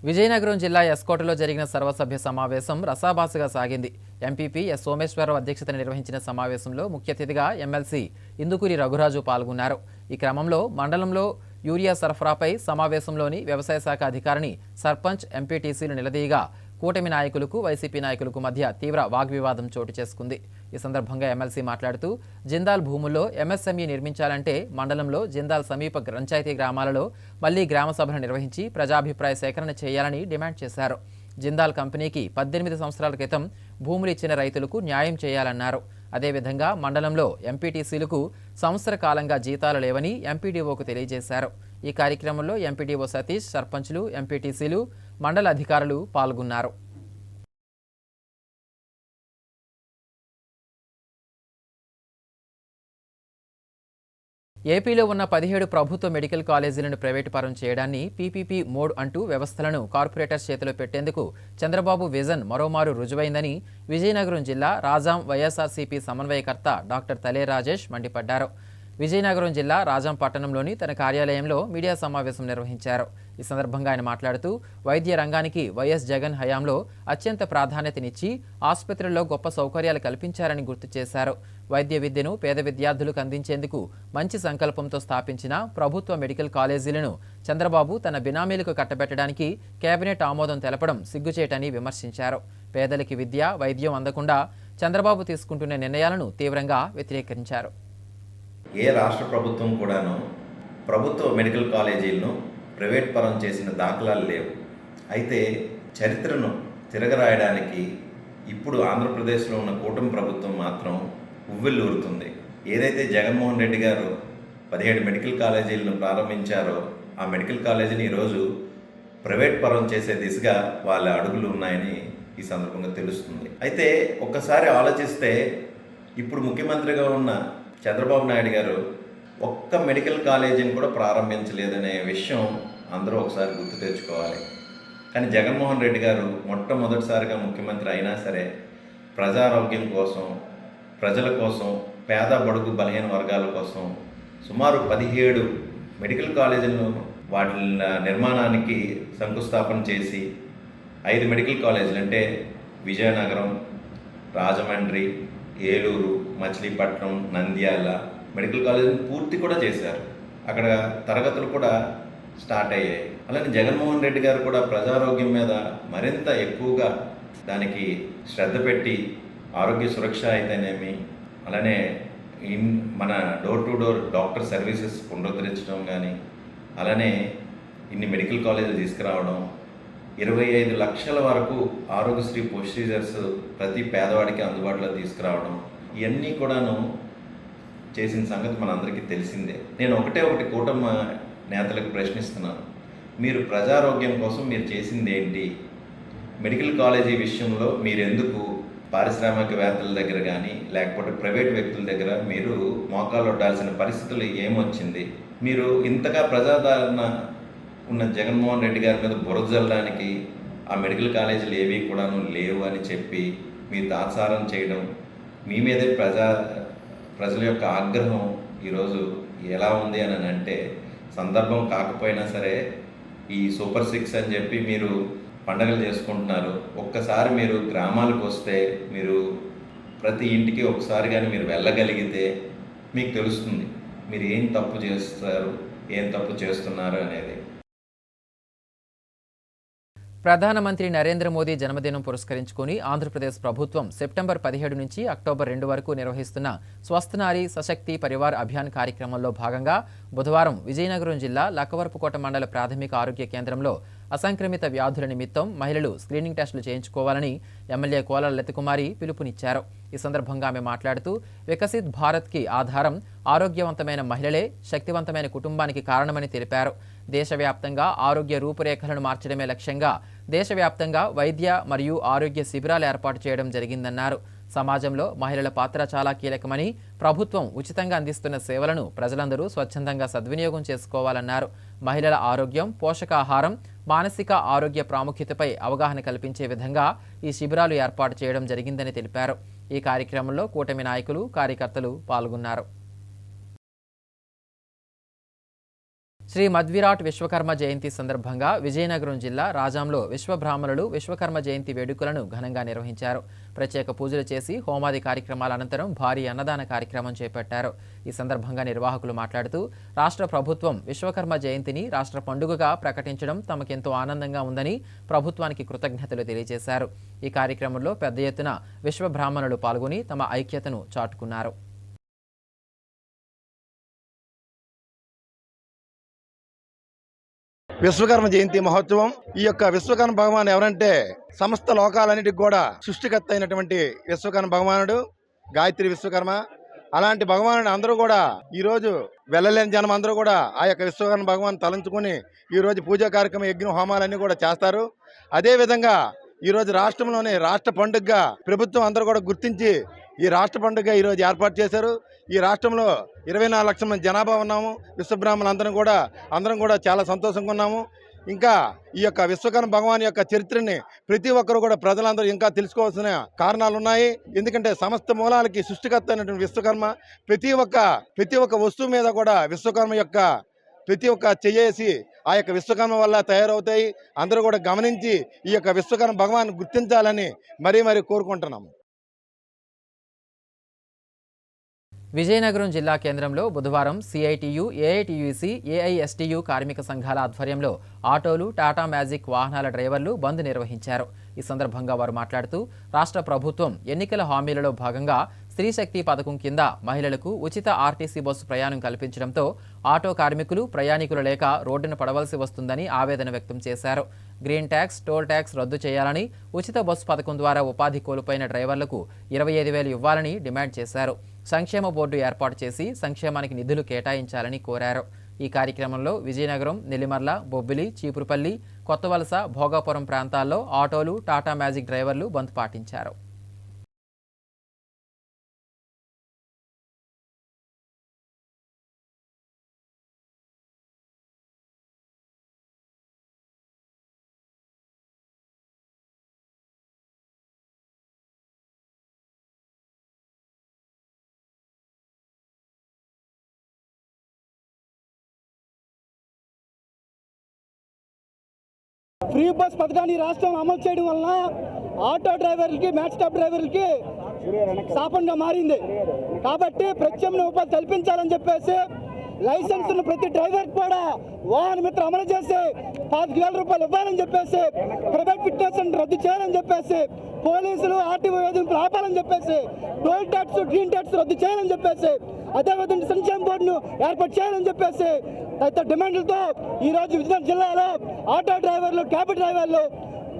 విజయనగరం జిల్లా ఎస్కోటలో జరిగిన సర్వసభ్య సమావేశం రసాభాసగా సాగింది. ఎంపీపీ ఎస్ సోమేశ్వరరావు అధ్యక్షతన నిర్వహించిన సమావేశంలో ముఖ్య అతిథిగా ఎమ్మెల్సీ ఇందుకూరి రఘురాజు పాల్గొన్నారు. ఈ క్రమంలో మండలంలో యూరియా సరఫరాపై సమావేశంలోని వ్యవసాయ శాఖ అధికారిని సర్పంచ్, ఎంపీటీసీలు నిలదీయగా కూటమి నాయకులకు, వైసీపీ నాయకులకు మధ్య తీవ్ర వాగ్వివాదం చోటు చేసుకుంది. ఈ సందర్భంగా ఎమ్మెల్సీ మాట్లాడుతూ, జిందాల్ భూముల్లో ఎంఎస్ఎంఈ నిర్మించాలంటే మండలంలో జిందాల్ సమీప పంచాయతీ గ్రామాలలో మళ్లీ గ్రామ సభను నిర్వహించి ప్రజాభిప్రాయ సేకరణ చేయాలని డిమాండ్ చేశారు. జిందాల్ కంపెనీకి 18 సంవత్సరాల క్రితం భూములు ఇచ్చిన రైతులకు న్యాయం చేయాలన్నారు. అదేవిధంగా మండలంలో ఎంపీటీసీలకు సంవత్సర కాలంగా జీతాలు లేవని ఎంపీడీఓకు తెలియజేశారు. ఈ కార్యక్రమంలో ఎంపీడీఓ సతీష్, సర్పంచులు, ఎంపీటీసీలు, మండల అధికారులు పాల్గొన్నారు. ఏపీలో ఉన్న 17 ప్రభుత్వ మెడికల్ కాలేజీలను ప్రైవేటు పరం చేయడాన్ని పీపీపీ మోడ్ అంటూ వ్యవస్థలను కార్పొరేటర్స్ చేతిలో పెట్టేందుకు చంద్రబాబు విజన్ మరోమారు రుజువైందని విజయనగరం జిల్లా రాజాం వైఎస్ఆర్సీపీ సమన్వయకర్త డాక్టర్ తలే రాజేష్ మండిపడ్డారు. విజయనగరం జిల్లా రాజాం పట్టణంలోని తన కార్యాలయంలో మీడియా సమావేశం నిర్వహించారు. ఈ సందర్భంగా ఆయన మాట్లాడుతూ, వైద్య రంగానికి వైఎస్ జగన్ హయాంలో అత్యంత ప్రాధాన్యతనిచ్చి ఆసుపత్రుల్లో గొప్ప సౌకర్యాలు కల్పించారని గుర్తు చేశారు. వైద్య విద్యను పేద విద్యార్థులకు అందించేందుకు మంచి సంకల్పంతో స్థాపించిన ప్రభుత్వ మెడికల్ కాలేజీలను చంద్రబాబు తన బినామీలకు కట్టబెట్టడానికి కేబినెట్ ఆమోదం తెలపడం సిగ్గుచేటని విమర్శించారు. పేదలకి విద్య, వైద్యం అందకుండా చంద్రబాబు తీసుకుంటున్న నిర్ణయాలను తీవ్రంగా వ్యతిరేకించారు. ఏ రాష్ట్ర ప్రభుత్వం కూడాను ప్రభుత్వ మెడికల్ కాలేజీలను ప్రైవేట్ పరం చేసిన దాఖలాలు లేవు. అయితే చరిత్రను తిరగరాయడానికి ఇప్పుడు ఆంధ్రప్రదేశ్లో ఉన్న కూటమి ప్రభుత్వం మాత్రం ఉవ్విళ్ళూరుతుంది. ఏదైతే జగన్మోహన్ రెడ్డి గారు 17 మెడికల్ కాలేజీలను ప్రారంభించారో ఆ మెడికల్ కాలేజీని ఈరోజు ప్రైవేట్ పరం చేసే దిశగా వాళ్ళ అడుగులు ఉన్నాయని ఈ సందర్భంగా తెలుస్తుంది. అయితే ఒక్కసారి ఆలోచిస్తే ఇప్పుడు ముఖ్యమంత్రిగా ఉన్న చంద్రబాబు నాయుడు గారు ఒక్క మెడికల్ కాలేజీని కూడా ప్రారంభించలేదనే విషయం అందరూ ఒకసారి గుర్తు తెచ్చుకోవాలి. కానీ జగన్మోహన్ రెడ్డి గారు మొట్టమొదటిసారిగా ముఖ్యమంత్రి అయినా సరే ప్రజారోగ్యం కోసం, ప్రజల కోసం, పేద బడుగు బలహీన వర్గాల కోసం సుమారు 17 మెడికల్ కాలేజీలను వాటి నిర్మాణానికి శంకుస్థాపన చేసి 5 మెడికల్ కాలేజీలు అంటే విజయనగరం, రాజమండ్రి, ఏలూరు, మచిలీపట్నం, నంద్యాల మెడికల్ కాలేజీని పూర్తి కూడా చేశారు. అక్కడ తరగతులు కూడా స్టార్ట్ అయ్యాయి. అలానే జగన్మోహన్ రెడ్డి గారు కూడా ప్రజారోగ్యం మీద మరింత ఎక్కువగా దానికి శ్రద్ధ పెట్టి ఆరోగ్య సురక్ష అయితేనేమి, అలానే మన door to door doctor services పునరుద్ధరించడం కానీ, అలానే ఇన్ని మెడికల్ కాలేజీలు తీసుకురావడం, 25 లక్షల వరకు ఆరోగ్యశ్రీ ప్రొసీజర్స్ ప్రతి పేదవాడికి అందుబాటులో తీసుకురావడం, ఇవన్నీ కూడాను చేసిన సంగతి మనందరికీ తెలిసిందే. నేను ఒకటి కూటమి నేతలకు ప్రశ్నిస్తున్నాను. మీరు ప్రజారోగ్యం కోసం మీరు చేసింది ఏంటి? మెడికల్ కాలేజీ విషయంలో మీరెందుకు పారిశ్రామికవేత్తల దగ్గర కానీ లేకపోతే ప్రైవేట్ వ్యక్తుల దగ్గర మీరు మోకాలు ఒడ్డాల్సిన పరిస్థితులు ఏమొచ్చింది? మీరు ఇంతగా ప్రజాదరణ ఉన్న జగన్మోహన్ రెడ్డి గారి మీద బురద జల్లడానికి ఆ మెడికల్ కాలేజీలు ఏవి కూడాను లేవు అని చెప్పి మీ తాత్సారం చేయడం, మీ మీదే ప్రజల యొక్క ఆగ్రహం ఈరోజు ఎలా ఉంది అని అంటే సందర్భం కాకపోయినా సరే ఈ సూపర్ 6 అని చెప్పి మీరు పండగలు చేసుకుంటున్నారు. ఒక్కసారి మీరు గ్రామాలకు వస్తే, మీరు ప్రతి ఇంటికి ఒకసారి కానీ మీరు వెళ్ళగలిగితే మీకు తెలుస్తుంది మీరు ఏం తప్పు చేస్తారు, ఏం తప్పు చేస్తున్నారు అనేది. ప్రధానమంత్రి నరేంద్ర మోదీ జన్మదినం పురస్కరించుకుని ఆంధ్రప్రదేశ్ ప్రభుత్వం సెప్టెంబర్ 17 నుంచి అక్టోబర్ 2 వరకు నిర్వహిస్తున్న స్వస్థ నారీ సశక్తి పరివార్ అభియాన్ కార్యక్రమంలో భాగంగా బుధవారం విజయనగరం జిల్లా లక్కవరపుకోట మండల ప్రాథమిక ఆరోగ్య కేంద్రంలో అసంక్రమిత వ్యాధుల నిమిత్తం మహిళలు స్క్రీనింగ్ టెస్టులు చేయించుకోవాలని ఎమ్మెల్యే కోలాల లతికుమారి పిలుపునిచ్చారు. ఈ సందర్భంగా ఆమె మాట్లాడుతూ వికసిత్ భారత్కి ఆధారం ఆరోగ్యవంతమైన మహిళలే శక్తివంతమైన కుటుంబానికి కారణమని తెలిపారు. దేశవ్యాప్తంగా ఆరోగ్య రూపురేఖలను మార్చడమే లక్ష్యంగా దేశవ్యాప్తంగా వైద్య మరియు ఆరోగ్య శిబిరాలు ఏర్పాటు చేయడం జరిగిందన్నారు. సమాజంలో మహిళల పాత్ర చాలా కీలకమని, ప్రభుత్వం ఉచితంగా అందిస్తున్న సేవలను ప్రజలందరూ స్వచ్ఛందంగా సద్వినియోగం చేసుకోవాలన్నారు. మహిళల ఆరోగ్యం, పోషకాహారం, మానసిక ఆరోగ్య ప్రాముఖ్యతపై అవగాహన కల్పించే విధంగా ఈ శిబిరాలు ఏర్పాటు చేయడం జరిగిందని తెలిపారు. ఈ కార్యక్రమంలో కూటమి నాయకులు, కార్యకర్తలు పాల్గొన్నారు. శ్రీ మధ్విరాట్ విశ్వకర్మ జయంతి సందర్భంగా విజయనగరం జిల్లా రాజాంలో విశ్వబ్రాహ్మణులు విశ్వకర్మ జయంతి వేడుకలను ఘనంగా నిర్వహించారు. ప్రత్యేక పూజలు చేసి హోమాది కార్యక్రమాల అనంతరం భారీ అన్నదాన కార్యక్రమం చేపట్టారు. ఈ సందర్భంగా నిర్వాహకులు మాట్లాడుతూ రాష్ట్ర ప్రభుత్వం విశ్వకర్మ జయంతిని రాష్ట్ర పండుగగా ప్రకటించడం తమకెంతో ఆనందంగా ఉందని ప్రభుత్వానికి కృతజ్ఞతలు తెలియజేశారు. ఈ కార్యక్రమంలో పెద్ద ఎత్తున విశ్వబ్రాహ్మణులు పాల్గొని తమ ఐక్యతను చాటుకున్నారు. విశ్వకర్మ జయంతి మహోత్సవం. ఈ యొక్క విశ్వకర్మ భగవాన్ ఎవరంటే సమస్త లోకాలన్నిటికి కూడా సృష్టికర్త అయినటువంటి విశ్వకర్మ భగవానుడు, గాయత్రి విశ్వకర్మ. అలాంటి భగవానుడు అందరూ కూడా ఈరోజు వెళ్ళలేని జనం అందరూ కూడా ఆ యొక్క విశ్వకర్మ భగవాన్ తలంచుకుని ఈరోజు పూజా కార్యక్రమం, యజ్ఞ హోమాలన్నీ కూడా చేస్తారు. అదేవిధంగా ఈరోజు రాష్ట్రంలోనే రాష్ట్ర పండుగగా ప్రభుత్వం అందరూ కూడా గుర్తించి ఈ రాష్ట్ర పండుగ ఈరోజు ఏర్పాటు చేశారు. ఈ రాష్ట్రంలో 24 లక్షల మంది జనాభా ఉన్నాము. విశ్వబ్రాహ్మణులు అందరం కూడా చాలా సంతోషంగా ఉన్నాము. ఇంకా ఈ యొక్క విశ్వకర్మ భగవాన్ యొక్క చరిత్రని ప్రతి ఒక్కరు కూడా ప్రజలందరూ ఇంకా తెలుసుకోవాల్సిన కారణాలు ఉన్నాయి. ఎందుకంటే సమస్త మూలాలకి సృష్టికర్త అయినటువంటి విశ్వకర్మ ప్రతి ఒక్క వస్తువు మీద కూడా విశ్వకర్మ యొక్క ప్రతి ఒక్క చెయ్యేసి ఆ యొక్క విశ్వకర్మ వల్ల తయారవుతాయి. అందరూ కూడా గమనించి ఈ యొక్క విశ్వకర్మ భగవాన్ గుర్తించాలని మరీ కోరుకుంటున్నాము. విజయనగరం జిల్లా కేంద్రంలో బుధవారం సిఐటియు, ఏఐటియుసి, ఏఐఎస్టియు కార్మిక సంఘాల ఆధ్వర్యంలో ఆటోలు, టాటా మ్యాజిక్ వాహనాల డ్రైవర్లు బంద్ నిర్వహించారు. ఈ సందర్భంగా వారు మాట్లాడుతూ రాష్ట్ర ప్రభుత్వం ఎన్నికల హామీలలో భాగంగా స్త్రీ శక్తి పథకం కింద మహిళలకు ఉచిత ఆర్టీసీ బస్సు ప్రయాణం కల్పించడంతో ఆటో కార్మికులు ప్రయాణికులు లేక రోడ్డున పడవలసి వస్తుందని ఆవేదన వ్యక్తం చేశారు. గ్రీన్ ట్యాక్స్, టోల్ ట్యాక్స్ రద్దు చేయాలని, ఉచిత బస్సు పథకం ద్వారా ఉపాధి కోల్పోయిన డ్రైవర్లకు 25,000 ఇవ్వాలని డిమాండ్ చేశారు. సంక్షేమ బోర్డు ఏర్పాటు చేసి సంక్షేమానికి నిధులు కేటాయించాలని కోరారు. ఈ కార్యక్రమంలో విజయనగరం, నెల్లిమర్ల, బొబ్బిలి, చీపురుపల్లి, కొత్తవలస, భోగాపురం ప్రాంతాల్లో ఆటోలు, టాటా మ్యాజిక్ డ్రైవర్లు బంద్ పాటించారు. ఫ్రీ బస్ పథకాన్ని రాష్ట్రంలో అమలు చేయడం వలన ఆటో డ్రైవర్లకి, మ్యాచ్ స్టాప్ డ్రైవర్లకి శాపంగా మారింది. కాబట్టి ప్రత్యామ్నాయ ఉపాధి కల్పించాలని చెప్పేసి లైసెన్స్ ఉన్న ప్రతి డ్రైవర్ కూడా వాహన మిత్ర అమలు చేసి 25,000 రూపాయలు ఇవ్వాలని చెప్పేసి, ప్రైవేట్ ఫిట్నెస్ రద్దు చేయాలని చెప్పేసి, పోలీసులు ఆర్టీఓ వేధింపులు ఆపాలని చెప్పేసి, టోల్ ట్యాక్స్, గ్రీన్ ట్యాక్స్ రద్దు చేయాలని చెప్పేసి, అదేవిధంగా సంక్షేమ బోర్డును ఏర్పాటు చేయాలని చెప్పేసి తదితర డిమాండ్లతో ఈరోజు విజయనగరం జిల్లాలో ఆటో డ్రైవర్లు, క్యాబ్ డ్రైవర్లు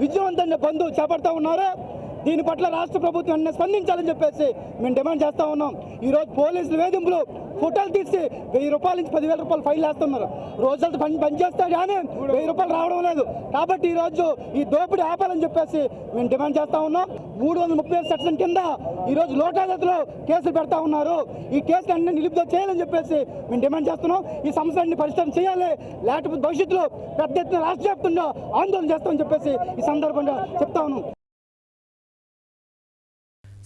విజయవంతంగా బంద్ చేపడతా ఉన్నారు. దీని పట్ల రాష్ట్ర ప్రభుత్వం వెంటనే స్పందించాలని చెప్పేసి మేము డిమాండ్ చేస్తూ ఉన్నాం. ఈరోజు పోలీసులు వేధింపులు, ఫోటోలు తీసి 1,000 రూపాయల నుంచి 10,000 రూపాయలు ఫైల్ వేస్తున్నారు. రోజులతో పని చేస్తే కానీ 1,000 రూపాయలు రావడం లేదు. కాబట్టి ఈరోజు ఈ దోపిడీ ఆపాలని చెప్పేసి మేము డిమాండ్ చేస్తూ ఉన్నాం. 337 సెక్షన్ కింద ఈరోజు లోటాజాతిలో కేసులు పెడతా ఉన్నారు. ఈ కేసులు అన్ని నిలుపుదల చేయాలని చెప్పేసి మేము డిమాండ్ చేస్తున్నాం. ఈ సమస్యలన్నీ పరిష్కారం చేయాలి, లేకపోతే భవిష్యత్తులో పెద్ద ఎత్తున రాష్ట్ర వ్యాప్తంగా ఆందోళన చేస్తామని చెప్పేసి ఈ సందర్భంగా చెప్తా ఉన్నాం.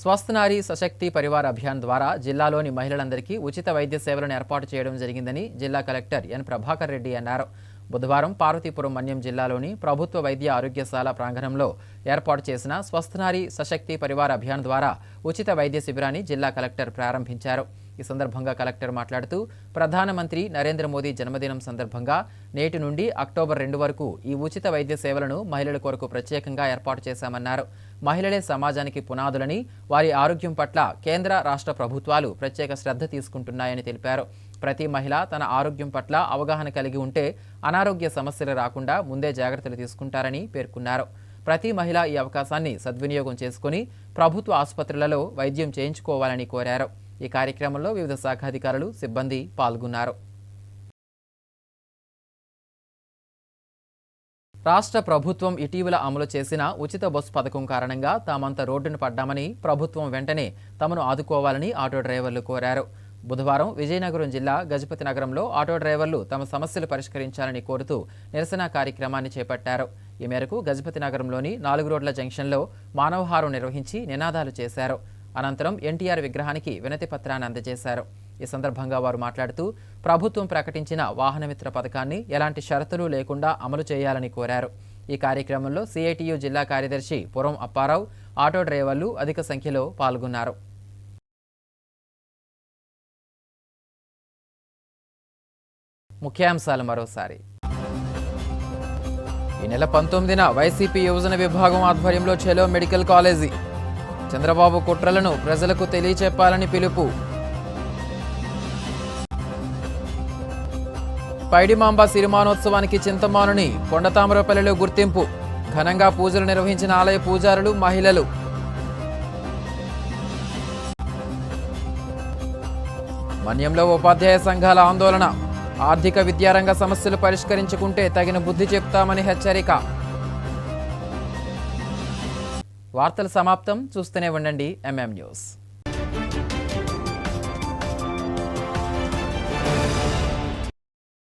స్వస్థ నారీ సశక్తి పరివార్ అభియాన్ ద్వారా జిల్లాలోని మహిళలందరికీ ఉచిత వైద్య సేవలను ఏర్పాటు చేయడం జరిగిందని జిల్లా కలెక్టర్ ఎన్ ప్రభాకర్ రెడ్డి అన్నారు. బుధవారం పార్వతీపురం మన్యం జిల్లాలోని ప్రభుత్వ వైద్య ఆరోగ్యశాల ప్రాంగణంలో ఏర్పాటు చేసిన స్వస్థ నారీ సశక్తి పరివార్ అభియాన్ ద్వారా ఉచిత వైద్య శిబిరాన్ని జిల్లా కలెక్టర్ ప్రారంభించారు. ఈ సందర్భంగా కలెక్టర్ మాట్లాడుతూ ప్రధానమంత్రి నరేంద్ర మోదీ జన్మదినం సందర్భంగా నేటి నుండి అక్టోబర్ 2 వరకు ఈ ఉచిత వైద్య సేవలను మహిళల కొరకు ప్రత్యేకంగా ఏర్పాటు చేశామన్నారు. మహిళలే సమాజానికి పునాదులని, వారి ఆరోగ్యం పట్ల కేంద్ర, రాష్ట్ర ప్రభుత్వాలు ప్రత్యేక శ్రద్ధ తీసుకుంటున్నాయని తెలిపారు. ప్రతి మహిళ తన ఆరోగ్యం పట్ల అవగాహన కలిగి ఉంటే అనారోగ్య సమస్యలు రాకుండా ముందే జాగ్రత్తలు తీసుకుంటారని పేర్కొన్నారు. ప్రతి మహిళ ఈ అవకాశాన్ని సద్వినియోగం చేసుకుని ప్రభుత్వ ఆసుపత్రులలో వైద్యం చేయించుకోవాలని కోరారు. ఈ కార్యక్రమంలో వివిధ శాఖాధికారులు, సిబ్బంది పాల్గొన్నారు. రాష్ట్ర ప్రభుత్వం ఇటీవల అమలు చేసిన ఉచిత బస్సు పథకం కారణంగా తామంతా రోడ్డున పడ్డామని, ప్రభుత్వం వెంటనే తమను ఆదుకోవాలని ఆటో డ్రైవర్లు కోరారు. బుధవారం విజయనగరం జిల్లా గజపతి నగరంలో ఆటో డ్రైవర్లు తమ సమస్యలు పరిష్కరించాలని కోరుతూ నిరసన కార్యక్రమాన్ని చేపట్టారు. ఈ మేరకు గజపతి నగరంలోని 4 రోడ్ల జంక్షన్లో మానవహారం నిర్వహించి నినాదాలు చేశారు. అనంతరం ఎన్టీఆర్ విగ్రహానికి వినతి పత్రాన్ని అందజేశారు. ఈ సందర్భంగా వారు మాట్లాడుతూ ప్రభుత్వం ప్రకటించిన వాహనమిత్ర పథకాన్ని ఎలాంటి షరతులు లేకుండా అమలు చేయాలని కోరారు. ఈ కార్యక్రమంలో సిఐటియు జిల్లా కార్యదర్శి పురం అప్పారావు, ఆటో డ్రైవర్లు అధిక సంఖ్యలో పాల్గొన్నారు. ముఖ్యాంశాలు మరోసారి. ఈ నెల 19న వైసీపీ యువజన విభాగం ఆధ్వర్యంలో చెలో మెడికల్ కాలేజీ. చంద్రబాబు కుట్రలను ప్రజలకు తెలియచెప్పాలని పిలుపు. పైడిమాంబ సిరిమానోత్సవానికి చింతమానుని కొండతామరపల్లిలో గుర్తింపు. ఘనంగా పూజలు నిర్వహించిన ఆలయ పూజారులు, మహిళలు. మన్యంలో ఉపాధ్యాయ సంఘాల ఆందోళన. ఆర్థిక విద్యారంగ సమస్యలు పరిష్కరించుకుంటే తగిన బుద్ధి చెప్తామని హెచ్చరిక. వార్తలు సమాప్తం. చూస్తూనే ఉండండి MM న్యూస్.